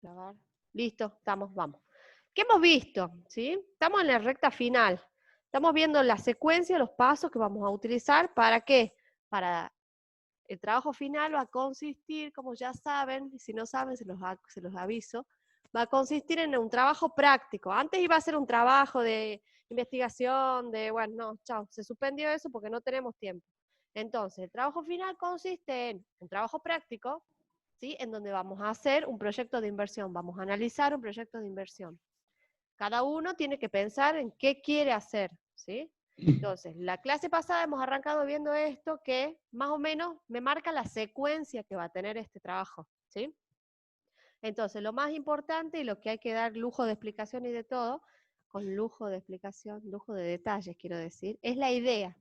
Grabar. Listo, estamos, vamos. ¿Qué hemos visto? ¿Sí? Estamos en la recta final. Estamos viendo la secuencia, los pasos que vamos a utilizar. ¿Para qué? Para el trabajo final va a consistir, como ya saben, y si no saben se los aviso, va a consistir en un trabajo práctico. Antes iba a ser un trabajo de investigación, bueno, no, chao, se suspendió eso porque no tenemos tiempo. Entonces, el trabajo final consiste en un trabajo práctico, ¿sí? En donde vamos a hacer un proyecto de inversión, vamos a analizar un proyecto de inversión. Cada uno tiene que pensar en qué quiere hacer, ¿sí? Entonces, la clase pasada hemos arrancado viendo esto que más o menos me marca la secuencia que va a tener este trabajo, ¿sí? Entonces, lo más importante y lo que hay que dar lujo de explicación y de todo, con lujo de explicación, lujo de detalles quiero decir, es la idea.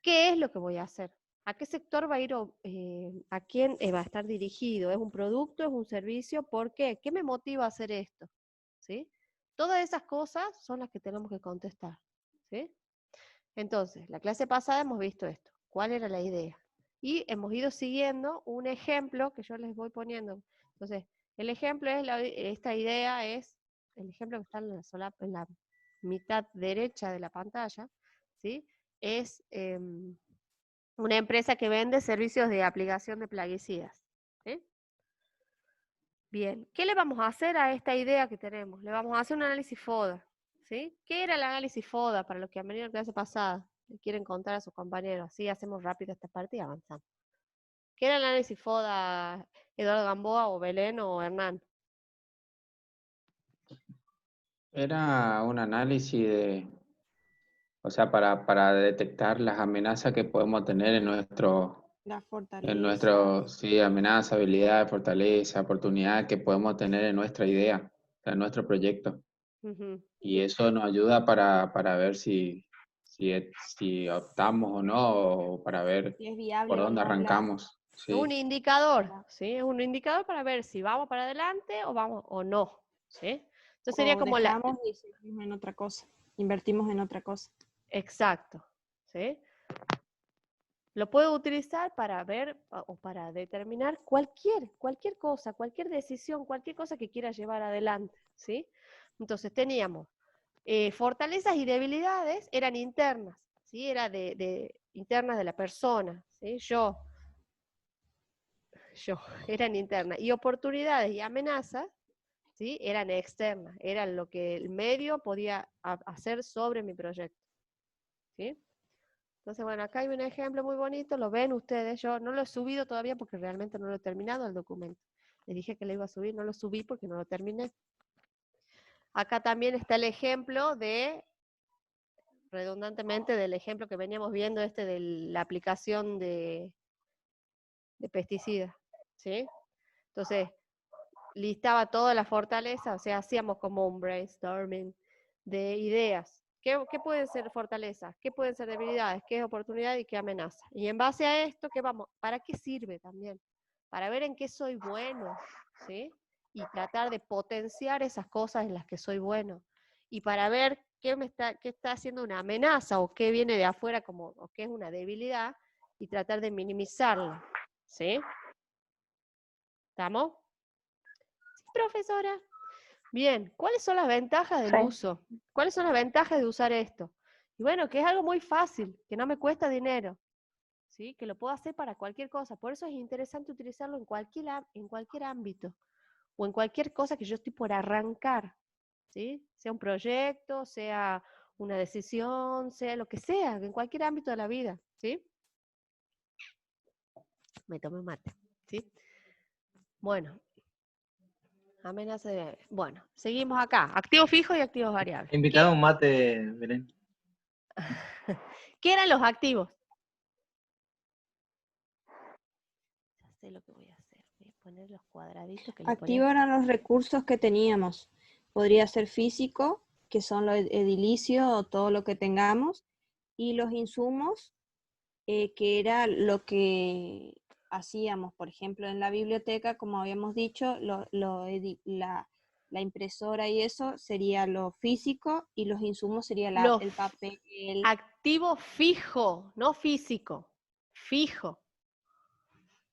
¿Qué es lo que voy a hacer? ¿A qué sector va a ir a quién va a estar dirigido? ¿Es un producto? ¿Es un servicio? ¿Por qué? ¿Qué me motiva a hacer esto? ¿Sí? Todas esas cosas son las que tenemos que contestar, ¿sí? Entonces, la clase pasada hemos visto esto. ¿Cuál era la idea? Y hemos ido siguiendo un ejemplo que yo les voy poniendo. Entonces, el ejemplo es, esta idea es, el ejemplo que está en la mitad derecha de la pantalla, ¿sí? Es una empresa que vende servicios de aplicación de plaguicidas, ¿sí? Bien, ¿qué le vamos a hacer a esta idea que tenemos? Le vamos a hacer un análisis FODA, ¿sí? ¿Qué era el análisis FODA para los que han venido a la clase pasada? Le quieren contar a sus compañeros, así hacemos rápido esta parte y avanzamos. ¿Qué era el análisis FODA, Eduardo Gamboa o Belén o Hernán? Era un análisis de, o sea, para detectar las amenazas que podemos tener La en fortaleza. sí, amenazas, habilidades, fortaleza, oportunidades que podemos tener en nuestra idea, en nuestro proyecto. Ujú. Y eso nos ayuda para ver si optamos o no, o para ver Si es por viable o dónde no la... arrancamos. Es un Sí. indicador, ¿sí? Es un indicador para ver si vamos para adelante o vamos o no, ¿sí? Entonces sería O como la... dejamos y seguimos en otra cosa. Invertimos en otra cosa. Exacto, ¿sí? Lo puedo utilizar para ver o para determinar cualquier cosa, cualquier decisión, cualquier cosa que quiera llevar adelante, ¿sí? Entonces teníamos fortalezas y debilidades eran internas, ¿sí? Era internas de la persona, ¿sí? Yo, eran internas. Y oportunidades y amenazas, ¿sí? Eran externas, eran lo que el medio podía hacer sobre mi proyecto, ¿sí? Entonces, bueno, acá hay un ejemplo muy bonito, lo ven ustedes, yo no lo he subido todavía porque realmente no lo he terminado el documento. Les dije que lo iba a subir, no lo subí porque no lo terminé. Acá también está el ejemplo redundantemente, del ejemplo que veníamos viendo, de la aplicación de pesticidas, ¿sí? Entonces, listaba toda la fortaleza, o sea, hacíamos como un brainstorming de ideas. ¿Qué pueden ser fortalezas? ¿Qué pueden ser debilidades? ¿Qué es oportunidad y qué amenaza? Y en base a esto, ¿para qué sirve también? Para ver en qué soy bueno, ¿sí? Y tratar de potenciar esas cosas en las que soy bueno. Y para ver qué está haciendo una amenaza o qué viene de afuera o qué es una debilidad y tratar de minimizarla, ¿sí? ¿Estamos? Sí, profesora. Bien, ¿cuáles son las ventajas del Sí. uso? ¿Cuáles son las ventajas de usar esto? Y bueno, que es algo muy fácil, que no me cuesta dinero, ¿sí? Que lo puedo hacer para cualquier cosa. Por eso es interesante utilizarlo en cualquier ámbito o en cualquier cosa que yo estoy por arrancar, ¿sí? Sea un proyecto, sea una decisión, sea lo que sea, en cualquier ámbito de la vida, ¿sí? Me tomé un mate, ¿sí? Bueno, amenaza de... Bueno, seguimos acá. Activos fijos y activos variables. Invitado a un mate, Belén. ¿Qué eran los activos? Ya sé lo que voy a hacer. Voy a poner los cuadraditos que le Activos ponía. eran los recursos que teníamos. Podría ser físico, que son los edilicios o todo lo que tengamos, y los insumos, que era lo que hacíamos, por ejemplo, en la biblioteca, como habíamos dicho, la impresora y eso sería lo físico y los insumos sería el papel. Activo fijo, no físico. Fijo.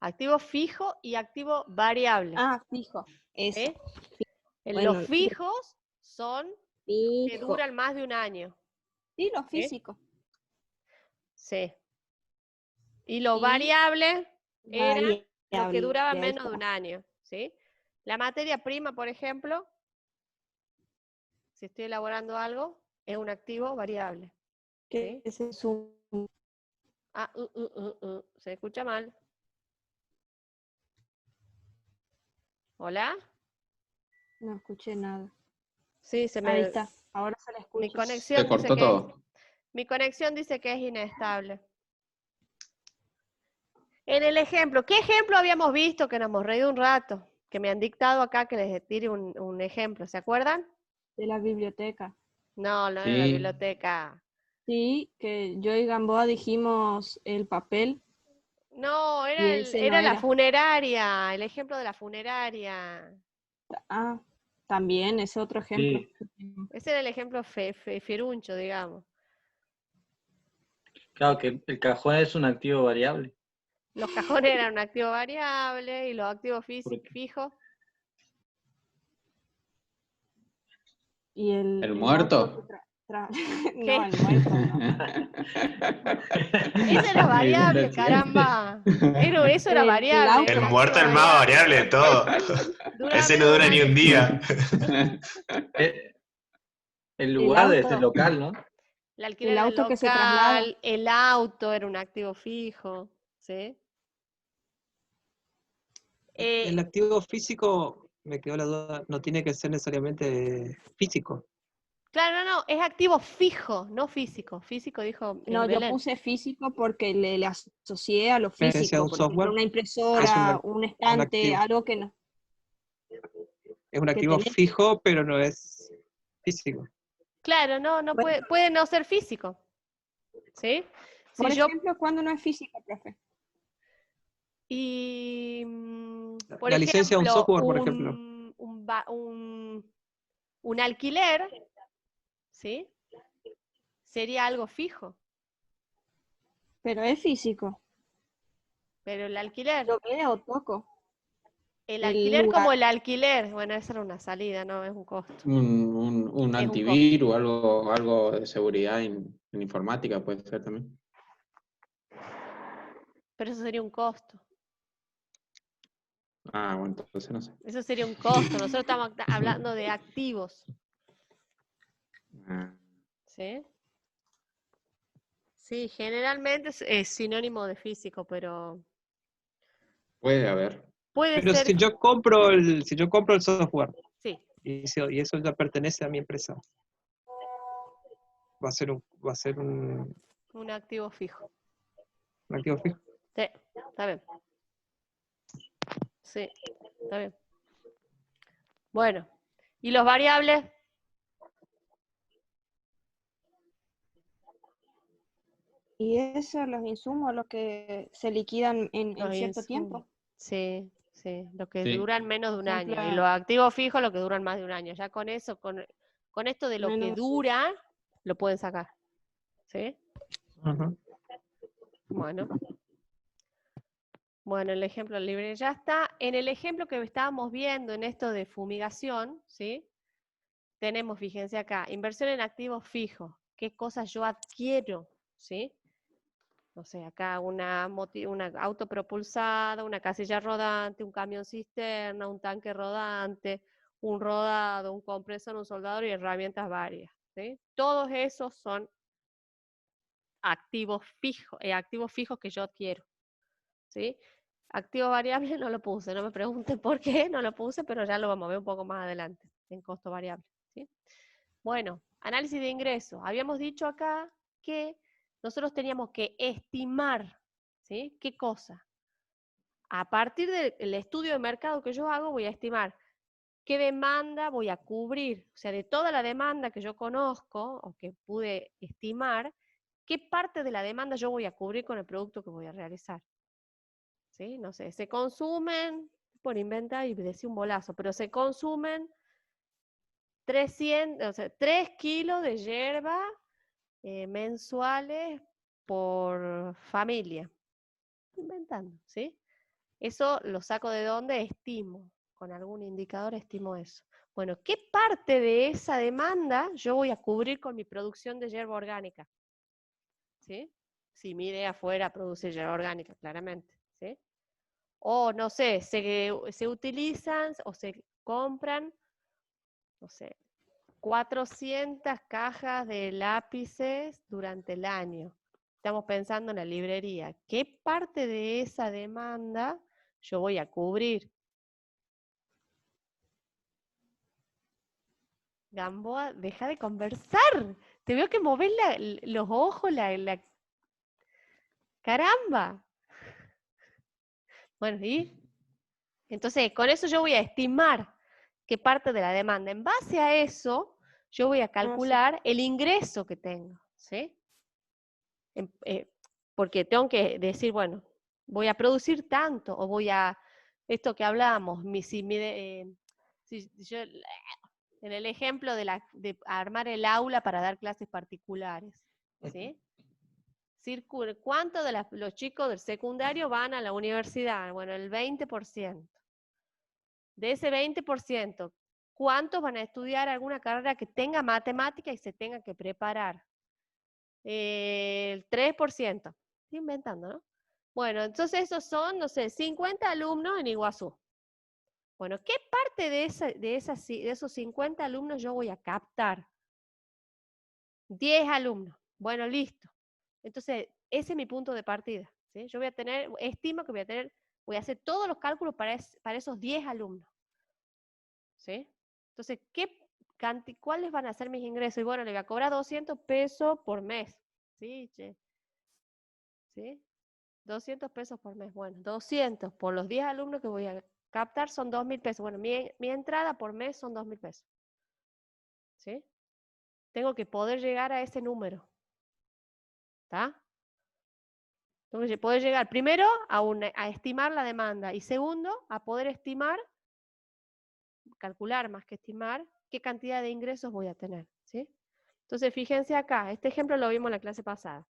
Activo fijo y activo variable. Ah, fijo. Eso. ¿sí? Bueno, Los fijos son que fijo. duran más de un año. Sí, lo ¿Sí? físico. Sí. Y los Y variables eran los que variable, duraban ahí menos de está. un año. ¿Sí? La materia prima, por ejemplo, si estoy elaborando algo, es un activo variable. Que ¿Sí? ese es un... Ah, se escucha mal. ¿Hola? No escuché nada. Sí, se Ahí me... está. Ahora se le Mi escucha. Se conexión dice cortó que todo. mi conexión dice que es inestable. En el ejemplo, ¿qué ejemplo habíamos visto que nos hemos reído un rato? Que me han dictado acá que les tire un ejemplo, ¿se acuerdan? De la biblioteca. No, no era la Sí, biblioteca. Sí, que yo y Gamboa dijimos el papel No, y ese no era la era. funeraria, el ejemplo de la funeraria. Ah, también ese otro ejemplo. Sí, Ese era el ejemplo fieruncho, digamos. claro que el cajón es un activo variable. Los cajones eran un activo variable y los activos Porque, fijos. Y el el auto que muerto. No, ¿Qué? el muerto no. Esa era Ahí viene variable, el siguiente. caramba. Eso era El variable, era El un auto. muerto activo es el más variable. variable de todo. Duraba Ese no menos de un dura ni año. un día. el El lugar de ese auto. local, ¿no? El El alquiler del auto que se traslada. local, el auto era un activo fijo, ¿sí? El activo físico, me quedó la duda, no tiene que ser necesariamente físico. Claro, no, es activo fijo, no físico. Físico dijo No, yo Belén. puse físico porque le asocié a lo Me decía físico. un Por ejemplo, software, una es impresora, un un estante, activo. algo que no. Es un Que activo tenés. fijo, pero no es físico. Claro, no Bueno, puede no ser físico, ¿sí? por Si yo, ejemplo, cuando no es físico, profe. por La licencia de un ejemplo, software, por ejemplo. un alquiler, ¿sí? Sería algo fijo, Pero es físico. pero el alquiler Yo veo, toco. El El alquiler como lugar. el alquiler, bueno, esa era una salida, no es un costo. Un Es un costo. antivirus, algo de seguridad en informática puede ser también. Pero eso sería un costo. Ah, bueno, entonces no sé. Eso sería un costo. Nosotros estamos hablando de activos. Ah, ¿Sí? Sí, generalmente es sinónimo de físico, pero puede haber. puede Pero ser. si yo compro el software Sí, y eso ya pertenece a mi empresa, va a ser un activo fijo. un activo fijo. Sí, está bien. Sí, está bien. Bueno, ¿y los variables? Y eso, los insumos, los que se liquidan en Los cierto insumos. tiempo. Sí, los que Sí. duran menos de un Por ejemplo, año. Y los activos fijos, los que duran más de un año. Ya con eso, con esto de lo que menos- dura, lo pueden sacar. ¿Sí? Ujú. Bueno. Bueno, el ejemplo libre ya está. En el ejemplo que estábamos viendo en esto de fumigación, ¿sí? Tenemos, fíjense acá, inversión en activos fijos. ¿Qué cosas yo adquiero? ¿Sí? No sé, acá una autopropulsada, una casilla rodante, un camión cisterna, un tanque rodante, un rodado, un compresor, un soldador y herramientas varias. ¿Sí? Todos esos son activos fijos que yo adquiero. ¿Sí? Activo variable no lo puse, no me pregunten por qué no lo puse, pero ya lo vamos a ver un poco más adelante, en costo variable. ¿Sí? Bueno, análisis de ingresos. Habíamos dicho acá que nosotros teníamos que estimar, ¿sí? ¿Qué cosa? A partir del estudio de mercado que yo hago, voy a estimar qué demanda voy a cubrir. O sea, de toda la demanda que yo conozco o que pude estimar, qué parte de la demanda yo voy a cubrir con el producto que voy a realizar. ¿Sí? No sé, se consumen, por inventar y decir un bolazo, pero se consumen 3 kilos de hierba mensuales por familia. Inventando, ¿sí? Eso lo saco de dónde estimo. con algún indicador estimo eso. Bueno, ¿qué parte de esa demanda yo voy a cubrir con mi producción de hierba orgánica? ¿Sí? Si mi idea fuera producir hierba orgánica, claramente. ¿Sí? O no sé, se utilizan o se compran, no sé, 400 cajas de lápices durante el año. Estamos pensando en la librería. ¿Qué parte de esa demanda yo voy a cubrir? Gamboa, deja de conversar. Te veo que movés los ojos, caramba. Bueno, ¿y? Entonces, con eso yo voy a estimar qué parte de la demanda. En base a eso, yo voy a calcular el ingreso que tengo, ¿sí? Porque tengo que decir, bueno, voy a producir tanto, o voy a, esto que hablábamos, en el ejemplo de armar el aula para dar clases particulares, ¿sí? ¿Cuántos de los chicos del secundario van a la universidad? Bueno, el 20%. De ese 20%, ¿cuántos van a estudiar alguna carrera que tenga matemática y se tenga que preparar? El 3%. Estoy inventando, ¿no? Bueno, entonces esos son, no sé, 50 alumnos en Iguazú. Bueno, ¿qué parte de esos 50 alumnos yo voy a captar? 10 alumnos. Bueno, listo. Entonces, ese es mi punto de partida, ¿sí? Yo estimo que voy a hacer todos los cálculos para esos 10 alumnos, ¿sí? Entonces, ¿cuáles van a ser mis ingresos? Y bueno, le voy a cobrar 200 pesos por mes, ¿sí? ¿Sí? 200 pesos por mes. Bueno, 200 por los 10 alumnos que voy a captar son 2.000 pesos. Bueno, mi entrada por mes son 2.000 pesos, ¿sí? Tengo que poder llegar a ese número, ¿está? Tengo que poder llegar primero a estimar la demanda y segundo, a poder calcular más que estimar, qué cantidad de ingresos voy a tener, ¿sí? Entonces, fíjense acá, este ejemplo lo vimos en la clase pasada.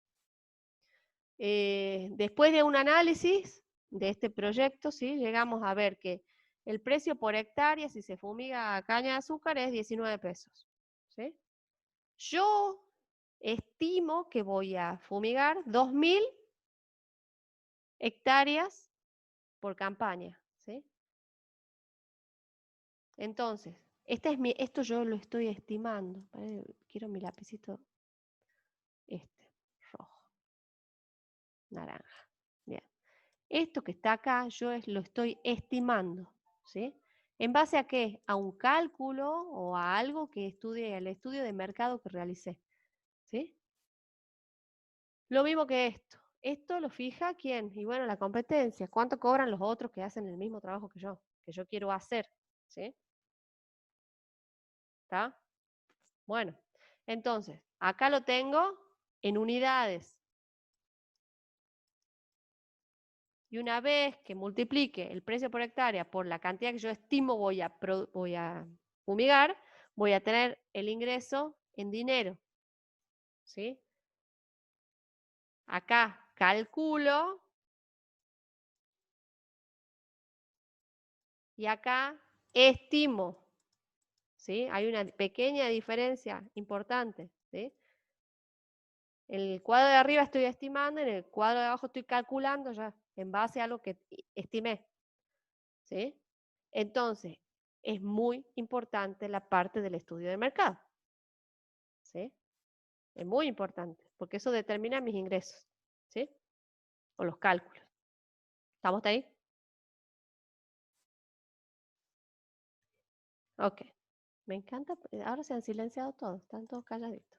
Después de un análisis de este proyecto, ¿sí? Llegamos a ver que el precio por hectárea, si se fumiga caña de azúcar, es 19 pesos, ¿sí? Yo estimo que voy a fumigar 2.000 hectáreas por campaña, ¿sí? Entonces, esto yo lo estoy estimando. Quiero mi lapicito rojo, naranja. Bien. Esto que está acá, yo lo estoy estimando, ¿sí? ¿En base a qué? A un cálculo o a algo que el estudio de mercado que realicé, ¿sí? Lo mismo que esto. Esto lo fija ¿quién? Y bueno, la competencia. ¿Cuánto cobran los otros que hacen el mismo trabajo que yo quiero hacer? ¿Sí? ¿Está? Bueno, entonces, acá lo tengo en unidades. Y una vez que multiplique el precio por hectárea por la cantidad que yo estimo voy a fumigar, voy a tener el ingreso en dinero, ¿sí? Acá calculo y acá estimo, ¿sí? Hay una pequeña diferencia importante, ¿sí? En el cuadro de arriba estoy estimando, en el cuadro de abajo estoy calculando ya en base a lo que estimé, ¿sí? Entonces, es muy importante la parte del estudio de mercado, ¿sí? Es muy importante, porque eso determina mis ingresos, ¿sí? O los cálculos. ¿Estamos ahí? Ok. Me encanta, ahora se han silenciado todos, están todos calladitos.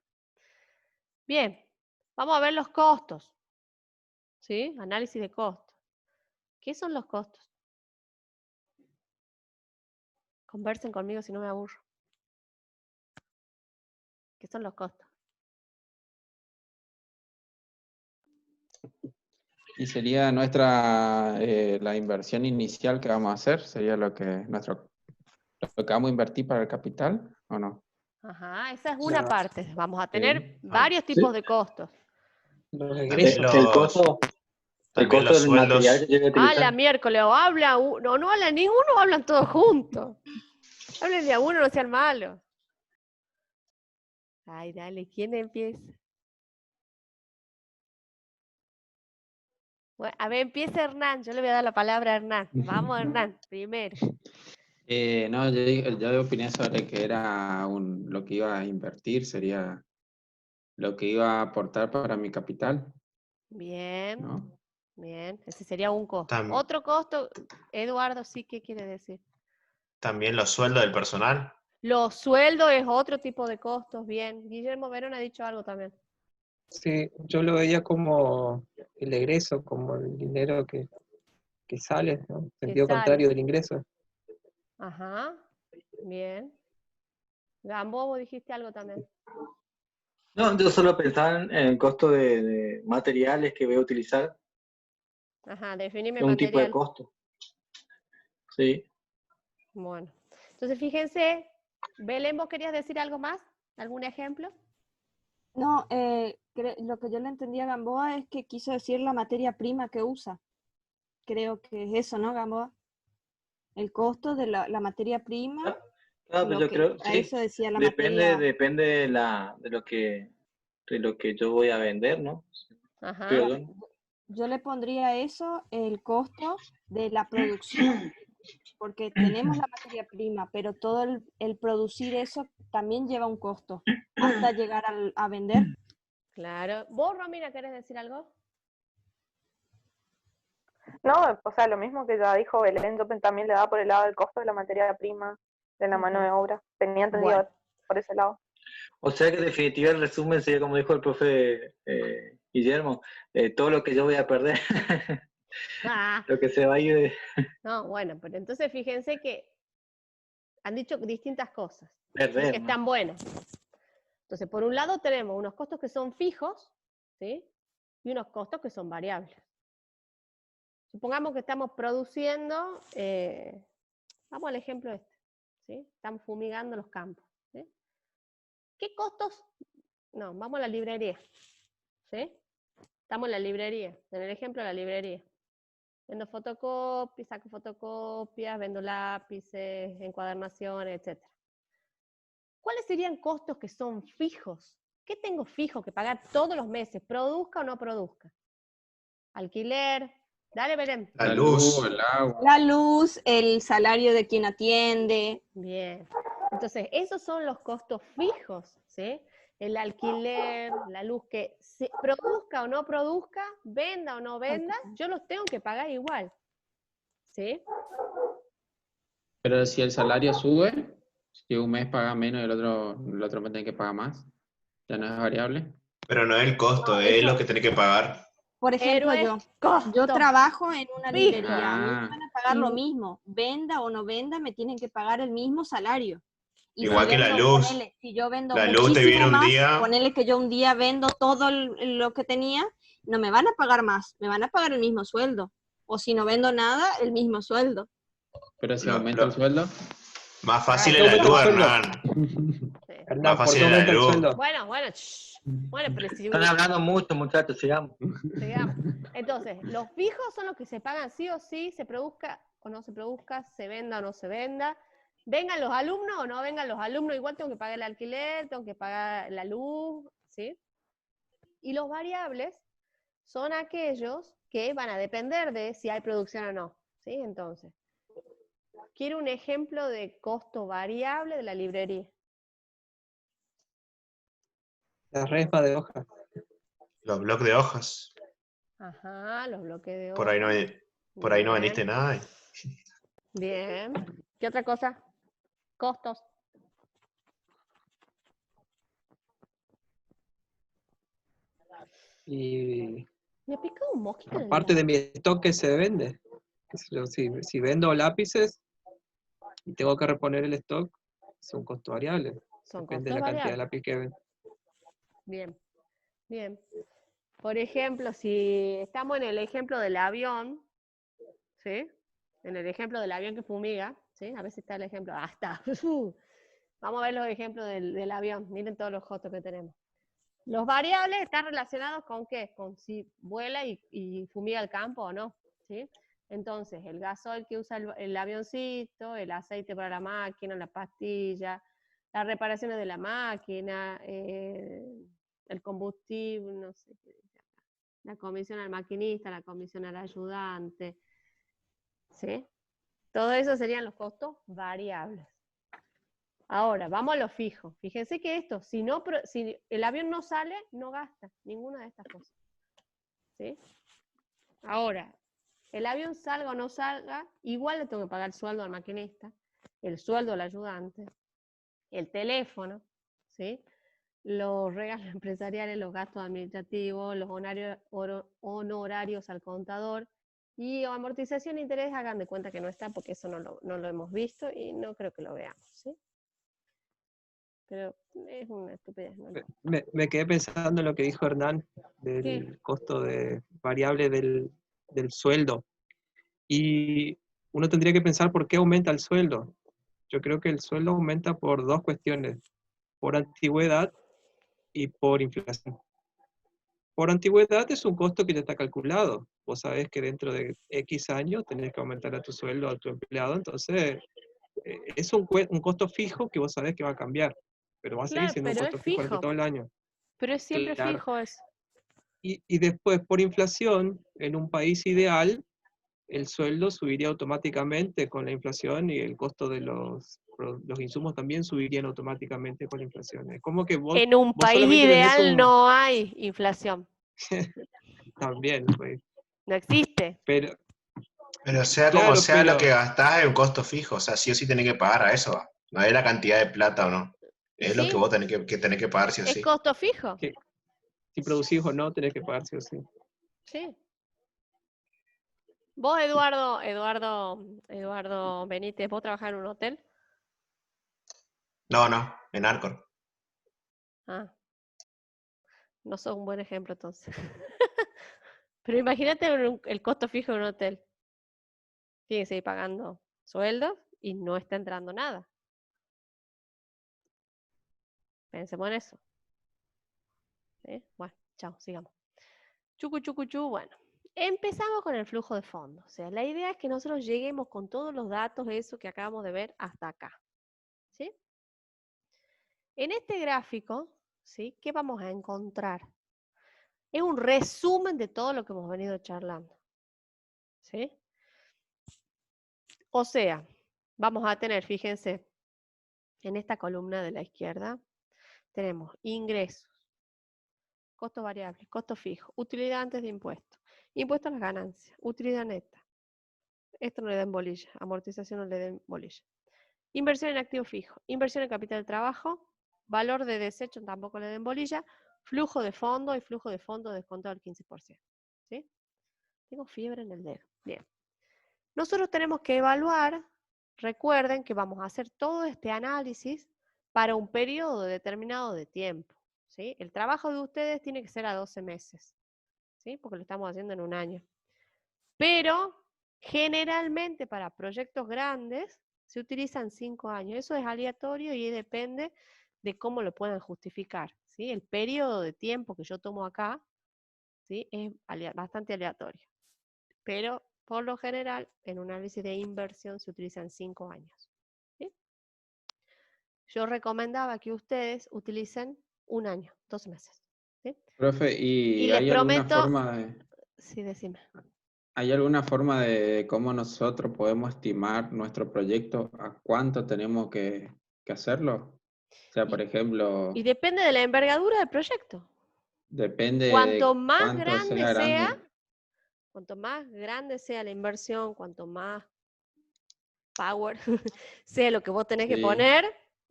Bien, vamos a ver los costos, ¿sí? Análisis de costos. ¿Qué son los costos? Conversen conmigo si no me aburro. ¿Qué son los costos? Y sería la inversión inicial que vamos a hacer, sería lo que vamos a invertir para el capital, ¿o no? Ajá, esa es una parte. Vamos a tener Sí. varios tipos de costos. Los El egresos. costo, El También costo los del material sueldos. que yo voy a utilizar. Habla miércoles, o habla uno, no habla ninguno, o hablan todos juntos. Hablen de a uno, no sean malos. Ay, dale, ¿quién empieza? Bueno, a ver, empieza Hernán, yo le voy a dar la palabra a Hernán. Vamos, Hernán, primero. No, yo opiné sobre que era lo que iba a invertir, sería lo que iba a aportar para mi capital, Bien, ¿no? bien, ese sería un costo. Tam- Otro costo, Eduardo, sí, ¿qué quiere decir? También los sueldos del personal. Los sueldos es otro tipo de costos, bien. Guillermo Verón ha dicho algo también. Sí, yo lo veía como el egreso, como el dinero que sale, ¿no? Sentido sale. contrario del ingreso. Ajá, bien. Gambo, vos dijiste algo también. No, yo solo pensaba en el costo de materiales que voy a utilizar. Ajá, definime Es un tipo de material. costo. Sí. Bueno, entonces fíjense, Belén, ¿vos querías decir algo más? ¿Algún ejemplo? No, lo que yo le entendí a Gamboa es que quiso decir la materia prima que usa. Creo que es eso, ¿no, Gamboa? El costo de la materia prima, Claro, pero yo creo, a sí. eso decía la Depende materia. de lo que yo voy a vender, ¿no? Ajá. Creo Claro, yo. yo le pondría eso el costo de la producción, porque tenemos la materia prima, pero todo el producir eso también lleva un costo hasta llegar a vender. Claro. ¿Vos, Romina, querés decir algo? No, o sea, lo mismo que ya dijo Belén, yo también le daba por el lado del costo de la materia prima, de la mano Ujú. de obra. Tenía entendido Bueno. por ese lado. O sea que en definitiva el resumen sería como dijo el profe Guillermo, todo lo que yo voy a perder, Ah, lo que se va a ir de no, bueno, pero entonces fíjense que han dicho distintas cosas y perder, que ¿no? están buenas. Entonces, por un lado tenemos unos costos que son fijos, ¿sí? Y unos costos que son variables. Supongamos que estamos produciendo, vamos al ejemplo este, ¿sí? Estamos fumigando los campos, ¿sí? ¿Qué costos? No, vamos a la librería, ¿sí? Estamos en la librería, en el ejemplo de la librería. Vendo fotocopias, saco fotocopias, vendo lápices, encuadernaciones, etc. ¿Cuáles serían costos que son fijos? ¿Qué tengo fijo que pagar todos los meses, produzca o no produzca? Alquiler, dale, Belén. La luz. El agua. La luz, el salario de quien atiende. Bien. Entonces, esos son los costos fijos, ¿sí? El alquiler, la luz, que se produzca o no produzca, venda o no venda, yo los tengo que pagar igual, ¿sí? Pero si el salario sube, si un mes paga menos y el otro mes tiene que pagar más, ya no es variable. Pero no es el costo, No, es lo eso, que tiene que pagar. Por ejemplo, héroes, yo costos trabajo en una fijos. librería, a mí me Ah, van a pagar lo Y- mismo, venda o no venda, me tienen que pagar el mismo salario. Y si Igual que la vendo, luz. ponele, si yo vendo La luz te viene muchísimo un más, día. ponele que yo un día vendo todo lo que tenía, no me van a pagar más, me van a pagar el mismo sueldo. O si no vendo nada, el mismo sueldo. pero si No, aumenta el sueldo. más ¿Por fácil qué es la aumenta el luz, sueldo? Hernán. Sí. Más Hernán, ¿por fácil qué es la aumenta el luz. sueldo? Bueno, bueno, pero si Están hablando mucho, muchachos, sigamos. sigamos. Entonces, los fijos son los que se pagan sí o sí, se produzca o no se produzca, se venda o no se venda. Vengan los alumnos o no vengan los alumnos, igual tengo que pagar el alquiler, tengo que pagar la luz, ¿sí? Y los variables son aquellos que van a depender de si hay producción o no, ¿sí? Entonces, quiero un ejemplo de costo variable de la librería. La resma de hoja. Los bloques de hojas. Ajá, los bloques de Por ahí no, hoja. por ahí no Bien, vendiste nada. bien. ¿Qué otra cosa? Costos. Y Me ha picado un mosquito en el aparte de labio. mi stock que se vende, qué sé yo, si vendo lápices y tengo que reponer el stock, es un costo variable. Son Depende de costos la cantidad de variables. lápiz que vendo. Bien, bien. Por ejemplo, si estamos en el ejemplo del avión, ¿sí? En el ejemplo del avión que fumiga, ¿sí? A veces está el ejemplo, está. Vamos a ver los ejemplos del avión. Miren todos los costos que tenemos. Los variables están relacionados con qué? Con si vuela y fumiga el campo o no, ¿sí? Entonces, el gasoil que usa el avioncito, el aceite para la máquina, la pastilla, las reparaciones de la máquina, el combustible, no sé qué dice acá, la comisión al maquinista, la comisión al ayudante, ¿sí? Todo eso serían los costos variables. Ahora, vamos a lo fijo. Fíjense que esto, si el avión no sale, no gasta ninguna de estas cosas. ¿Sí? Ahora, el avión salga o no salga, igual le tengo que pagar el sueldo al maquinista, el sueldo al ayudante, el teléfono, ¿sí? Los regalos empresariales, los gastos administrativos, los honorarios al contador y amortización e interés, hagan de cuenta que no está porque eso no lo hemos visto y no creo que lo veamos, ¿sí? Pero es una estupidez, ¿no? Me quedé pensando en lo que dijo Hernán del ¿Qué? costo variable del sueldo. Y uno tendría que pensar por qué aumenta el sueldo. Yo creo que el sueldo aumenta por dos cuestiones, por antigüedad y por inflación. Por antigüedad es un costo que ya está calculado. Vos sabés que dentro de X años tenés que aumentar a tu sueldo a tu empleado, entonces es un costo fijo que vos sabés que va a cambiar, pero va a seguir Claro, siendo un pero costo es fijo durante fijo, todo el año. pero es siempre Claro. fijo eso. Y después, por inflación, en un país ideal, el sueldo subiría automáticamente con la inflación y el costo de los insumos también subirían automáticamente con la inflación. Es como que En un vos país solamente tenés ideal no hay inflación, también, pues, no existe. pero Pero sea como claro, sea, lo que pero gastás es un costo fijo, o sea, sí o sí tenés que pagar a eso. No es la cantidad de plata o no. Y Es lo que sí, vos tenés que pagar sí o es sí. costo fijo, que si producís o no, tenés que pagar sí o sí. sí. Vos, Eduardo Benítez, ¿vos trabajás en un hotel? No, en Arcor. Ah, no sos un buen ejemplo entonces. Pero imagínate el costo fijo de un hotel. Tiene que seguir pagando sueldos y no está entrando nada. Pensemos en eso. ¿Sí? Bueno, chao, sigamos. Chucu, bueno. Empezamos con el flujo de fondos. O sea, la idea es que nosotros lleguemos con todos los datos, eso que acabamos de ver, hasta acá. ¿Sí? En este gráfico, ¿sí? ¿Qué vamos a encontrar? Es un resumen de todo lo que hemos venido charlando. ¿Sí? O sea, vamos a tener, fíjense, en esta columna de la izquierda, tenemos ingresos, costo variable, costo fijo, utilidad antes de impuestos, impuesto a las ganancias, utilidad neta. Esto no le den bolilla, amortización no le den bolilla. Inversión en activo fijo, inversión en capital de trabajo, valor de desecho tampoco le den bolilla, flujo de fondo y flujo de fondo descontado al 15%. ¿Sí? Tengo fiebre en el dedo. Bien. Nosotros tenemos que evaluar, recuerden que vamos a hacer todo este análisis para un periodo determinado de tiempo. ¿Sí? El trabajo de ustedes tiene que ser a 12 meses, ¿sí? Porque lo estamos haciendo en un año. Pero generalmente para proyectos grandes se utilizan 5 años. Eso es aleatorio y depende de cómo lo puedan justificar. ¿Sí? El periodo de tiempo que yo tomo acá, ¿sí? Es bastante aleatorio. Pero por lo general, en un análisis de inversión se utilizan 5 años. ¿Sí? Yo recomendaba que ustedes utilicen un año, 12 meses. ¿Sí? Profe, Y ¿y les hay alguna prometo... forma de, Sí, decime. hay alguna forma de cómo nosotros podemos estimar nuestro proyecto a cuánto tenemos que hacerlo? O sea, por ejemplo, Y depende de la envergadura del proyecto. depende Cuanto de más cuánto grande sea sea, grande. cuanto más grande sea la inversión, cuanto más power sea lo que vos tenés que Sí, poner,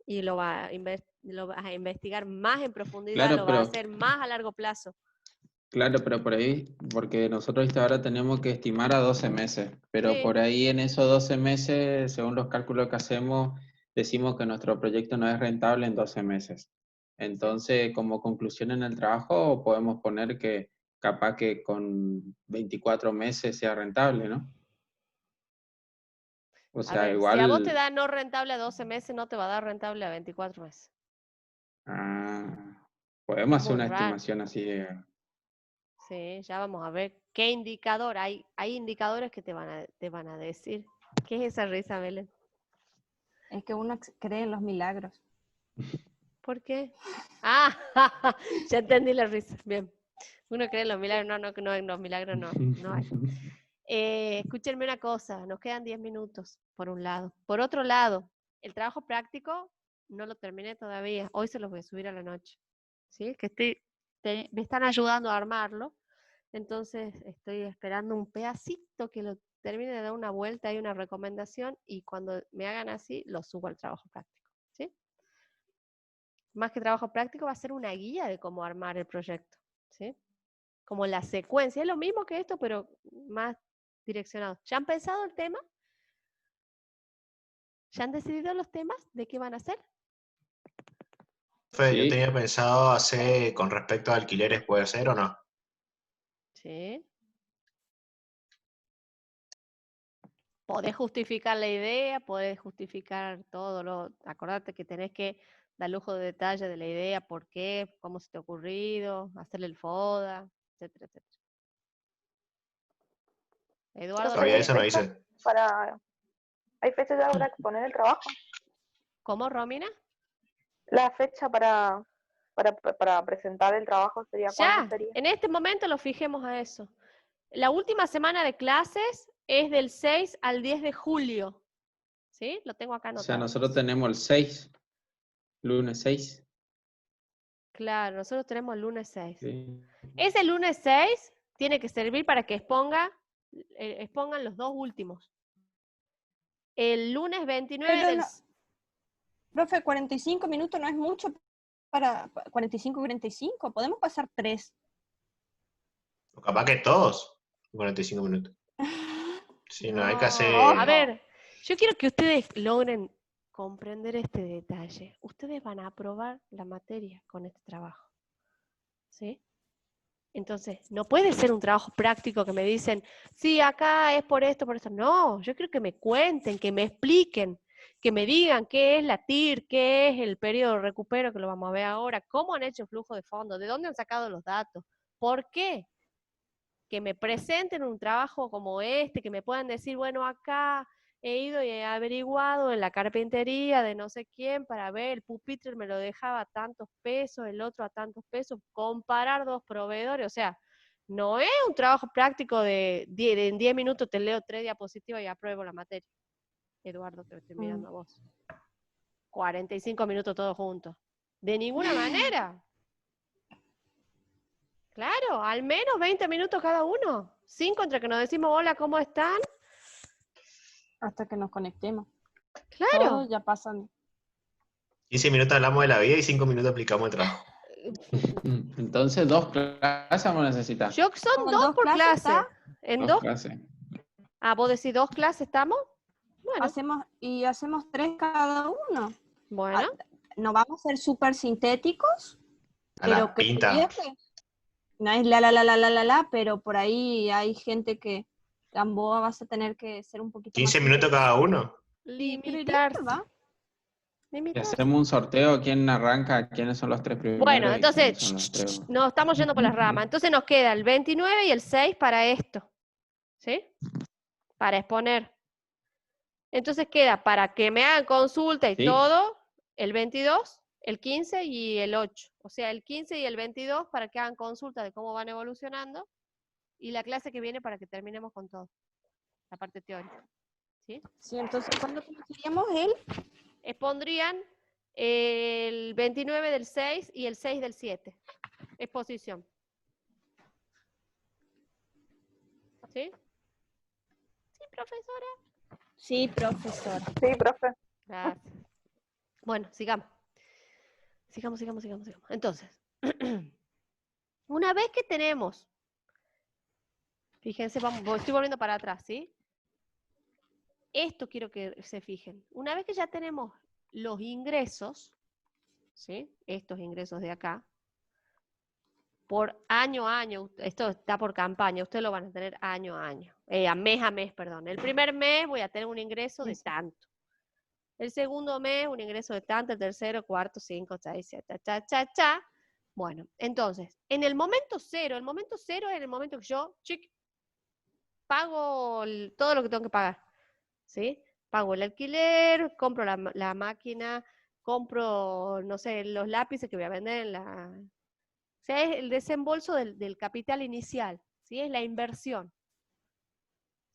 y lo vas a investigar más en profundidad, claro, lo vas a hacer más a largo plazo. claro, pero por ahí, porque nosotros ¿viste? Ahora tenemos que estimar a 12 meses, pero Sí, por ahí en esos 12 meses, según los cálculos que hacemos, decimos que nuestro proyecto no es rentable en 12 meses. Entonces, como conclusión en el trabajo, podemos poner que capaz que con 24 meses sea rentable, ¿no? O a sea, ver, si a vos te igual, da no rentable a 12 meses, no te va a dar rentable a 24 meses. ah, Podemos hacer Muy una raro. estimación así de... Sí, ya vamos a ver qué indicador. Hay indicadores que te van a decir. ¿Qué es esa risa, Belén? Es que uno cree en los milagros. ¿Por qué? Ah, ya entendí la risa. Bien. Uno cree en los milagros. No, que no, en los milagros no hay. Escúchenme una cosa, nos quedan 10 minutos, por un lado. Por otro lado, el trabajo práctico no lo terminé todavía. Hoy se los voy a subir a la noche. ¿Sí? Me están ayudando a armarlo. Entonces estoy esperando un pedacito que lo termine de dar una vuelta y una recomendación, y cuando me hagan así, lo subo al trabajo práctico. ¿Sí? Más que trabajo práctico, va a ser una guía de cómo armar el proyecto. ¿Sí? Como la secuencia. Es lo mismo que esto, pero más direccionado. ¿Ya han pensado el tema? ¿Ya han decidido los temas de qué van a hacer? Profe, yo Sí. tenía pensado hacer con respecto a alquileres, ¿puede ser o no? Sí. Podés justificar la idea, podés justificar todo. Acordate que tenés que dar lujo de detalle de la idea, por qué, cómo se te ha ocurrido, hacerle el FODA, etcétera, etcétera. Eduardo, Profe, Todavía ¿hay eso no fechas hice. ¿Hay fechas ya para exponer el trabajo? ¿Cómo, Romina? La fecha para presentar el trabajo sería, ¿cuándo Ya, sería? en este momento lo fijemos a eso. La última semana de clases es del 6 al 10 de julio. ¿Sí? Lo tengo acá O sea, anotado. nosotros tenemos el 6, lunes 6. Claro, nosotros tenemos el lunes 6. Sí. Ese lunes 6 tiene que servir para que expongan los dos últimos. El lunes 29 Pero del... no, profe, 45 minutos no es mucho para 45 y 45. Podemos pasar 3. O capaz que todos, 45 minutos. Sí, no, hay que No, hacer... a ver, yo quiero que ustedes logren comprender este detalle. Ustedes van a aprobar la materia con este trabajo. ¿Sí? Entonces, no puede ser un trabajo práctico que me dicen, sí, acá es por esto, por esto. No, yo quiero que me cuenten, que me expliquen, que me digan qué es la TIR, qué es el periodo de recupero, que lo vamos a ver ahora, cómo han hecho el flujo de fondos, de dónde han sacado los datos, por qué. Que me presenten un trabajo como este, que me puedan decir, bueno, acá he ido y he averiguado en la carpintería de no sé quién para ver, el pupitre me lo dejaba a tantos pesos, el otro a tantos pesos, comparar dos proveedores, o sea, no es un trabajo práctico en 10 minutos te leo 3 diapositivas y apruebo la materia. Eduardo, te estoy mirando a vos. 45 minutos todos juntos. De ninguna manera. Claro, al menos 20 minutos cada uno. 5 entre que nos decimos hola, ¿cómo están? Hasta que nos conectemos. Claro. Todos ya pasan. 15 minutos hablamos de la vida y 5 minutos aplicamos el trabajo. Entonces, 2 clases vamos a necesitar. Son Con 2 2 por clases clase. está. En 2 dos. clases. Ah, vos decís 2 clases, ¿estamos? Bueno, Hacemos 3 cada uno. bueno. No vamos a ser súper sintéticos, A pero la pinta. que no es pero por ahí hay gente que Gamboa vas a tener que ser un poquito 15 más minutos sintético. cada uno. Y creería que Limitarse. va. Y Limitarse. hacemos un sorteo, quién arranca, quiénes son los 3 primeros. Bueno, y quiénes son entonces, los 3. nos estamos yendo por las ramas. Entonces nos queda el 29 y el 6 para esto. ¿Sí? Para exponer. Entonces queda para que me hagan consulta y Sí. todo, el 22, el 15 y el 8. O sea, el 15 y el 22 para que hagan consulta de cómo van evolucionando, y la clase que viene para que terminemos con todo, la parte teórica. ¿Sí? Sí, entonces, ¿cuándo conoceríamos él? Expondrían el 29 del 6 y el 6 del 7. Exposición. ¿Sí? Sí, profesora. Sí, profesor. Sí, profe. Gracias. Bueno, sigamos. Sigamos. Entonces, una vez que tenemos, fíjense, estoy volviendo para atrás, ¿sí? Esto quiero que se fijen. Una vez que ya tenemos los ingresos, ¿sí? Estos ingresos de acá, por año a año, esto está por campaña, ustedes lo van a tener año a año, a mes, perdón. El primer mes voy a tener un ingreso de tanto. El segundo mes, un ingreso de tanto, el tercero, cuarto, 5, 6, 7, Bueno, entonces, en el momento cero es el momento que yo, pago todo lo que tengo que pagar, ¿sí? Pago el alquiler, compro la máquina, compro, no sé, los lápices que voy a vender en la... O sea, es el desembolso del capital inicial, ¿sí? Es la inversión,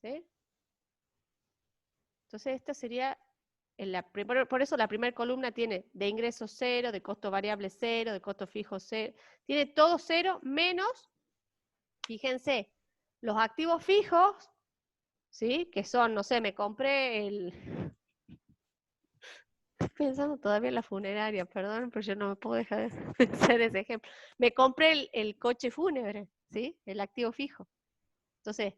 ¿sí? Entonces, esta sería, por eso la primera columna tiene de ingreso cero, de costo variable cero, de costo fijo cero, tiene todo cero menos, fíjense, los activos fijos, ¿sí? Que son, no sé, me compré Estoy pensando todavía en la funeraria, perdón, pero yo no me puedo dejar de hacer ese ejemplo. Me compré el coche fúnebre, ¿sí? El activo fijo. Entonces,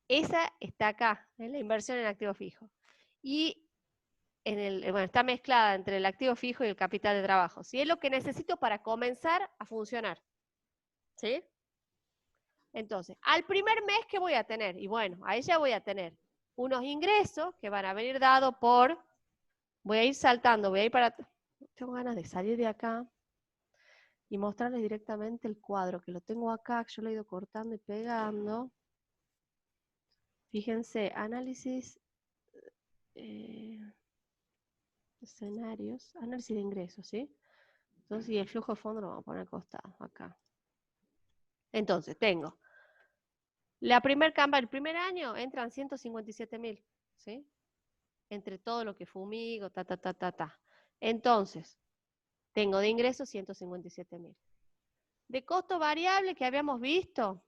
esa está acá, en la inversión en activo fijo. Y bueno, está mezclada entre el activo fijo y el capital de trabajo. ¿Sí? Es lo que necesito para comenzar a funcionar. ¿Sí? Entonces, al primer mes, ¿qué voy a tener? Y bueno, ahí ya voy a tener unos ingresos que van a venir dados por... Voy a ir saltando, voy a ir para... Tengo ganas de salir de acá y mostrarles directamente el cuadro, que lo tengo acá, que yo lo he ido cortando y pegando. Fíjense, análisis, escenarios, análisis de ingresos, ¿sí? Entonces, y el flujo de fondo lo vamos a poner al costado, acá. Entonces, tengo, la primer campaña, el primer año entran 157.000, ¿sí? Entre todo lo que fumigo, Entonces, tengo de ingresos 157.000. De costo variable que habíamos visto,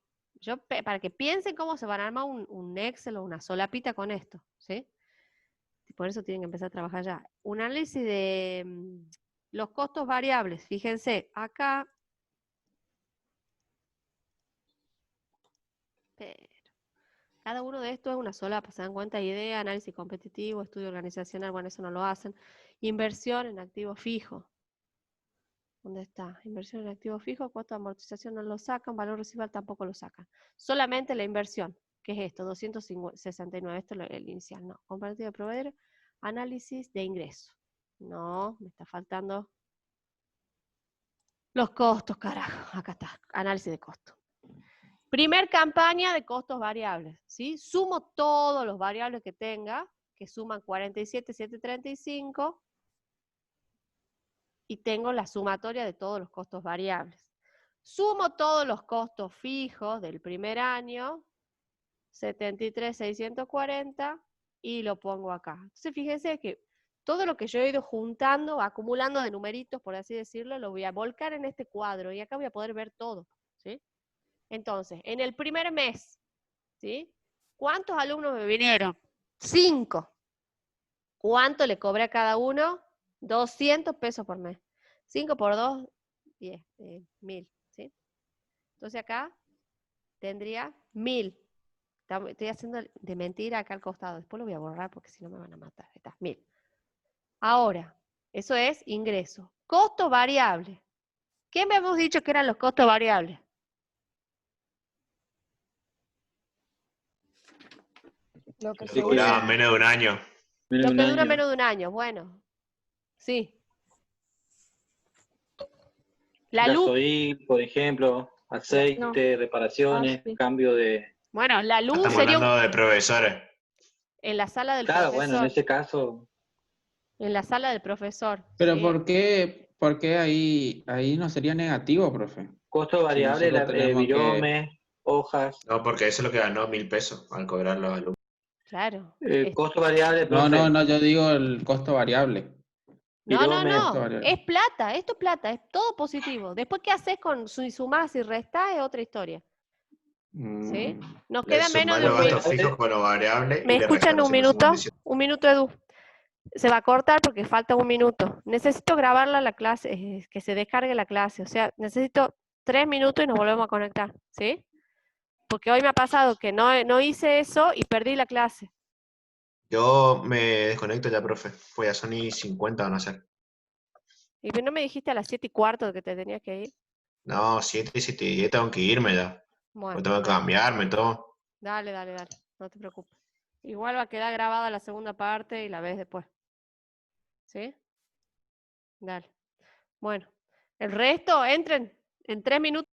para que piensen cómo se van a armar un Excel o una solapita con esto, ¿sí? Por eso tienen que empezar a trabajar ya. Un análisis de los costos variables. Fíjense, acá, pero cada uno de estos es una solapa, ¿se dan cuenta? Idea, análisis competitivo, estudio organizacional, bueno, eso no lo hacen. Inversión en activo fijo. ¿Dónde está? Inversión en activo fijo, costo de amortización no lo sacan, valor residual tampoco lo sacan. Solamente la inversión, que es esto, 269, esto es el inicial, no. Comparativo de proveedores, análisis de ingreso. No, me está faltando los costos, carajo. Acá está, análisis de costo. Primer campaña de costos variables, ¿sí? Sumo todos los variables que tenga, que suman 47,735, y tengo la sumatoria de todos los costos variables. Sumo todos los costos fijos del primer año, 73,640, y lo pongo acá. Entonces, fíjense que todo lo que yo he ido juntando, acumulando de numeritos, por así decirlo, lo voy a volcar en este cuadro, y acá voy a poder ver todo, ¿sí? Entonces, en el primer mes, ¿sí? ¿Cuántos alumnos me vinieron? 5. ¿Cuánto le cobré a cada uno? 200 pesos por mes. 5 por 2, 10, 1000, ¿sí? Entonces acá tendría 1000. Estoy haciendo de mentira acá al costado. Después lo voy a borrar porque si no me van a matar. Está, 1000. Ahora, eso es ingreso. Costo variable. ¿Qué me hemos dicho que eran los costos variables? Lo que Lo se que duraba usa. menos de un año. Menos Lo de que un dura año. menos de un año. Bueno, sí. La luz. Gasoil, por ejemplo, aceite, reparaciones, sí. cambio de... Bueno, la luz Estamos sería hablando de profesores. en la sala del Claro, bueno, en profesor. ese caso, En la sala del profesor. Pero ¿sí? por qué ahí no sería negativo, profe? costo Si variable, nosotros tenemos que... virome, hojas. No, porque eso es lo que ganó 1.000 pesos al cobrar los alumnos. Claro. Costo variable, No, profe, yo digo el costo variable. virome, Costo No. variable. Es plata, esto es plata, es todo positivo. Después, ¿qué haces con sumás y restás? Es otra historia. ¿Sí? Mm, Nos Le queda menos sumás de los un costo gastos minuto. variable, fijos con lo variable ¿Me y le restas escuchan los un minuto? 157. Un minuto, Edu. Se va a cortar porque falta un minuto. Necesito grabarla la clase, que se descargue la clase. O sea, necesito 3 minutos y nos volvemos a conectar. ¿Sí? Porque hoy me ha pasado que no hice eso y perdí la clase. Yo me desconecto ya, profe. Pues ya son y 50 van a ser. ¿Y no me dijiste a las 7:15 que te tenías que ir? No, 7 y 7 y 10 tengo que irme ya. Bueno, Pues tengo que cambiarme todo. dale. No te preocupes. Igual va a quedar grabada la segunda parte y la ves después. ¿Sí? Dale. Bueno, el resto, entren. En 3 minutos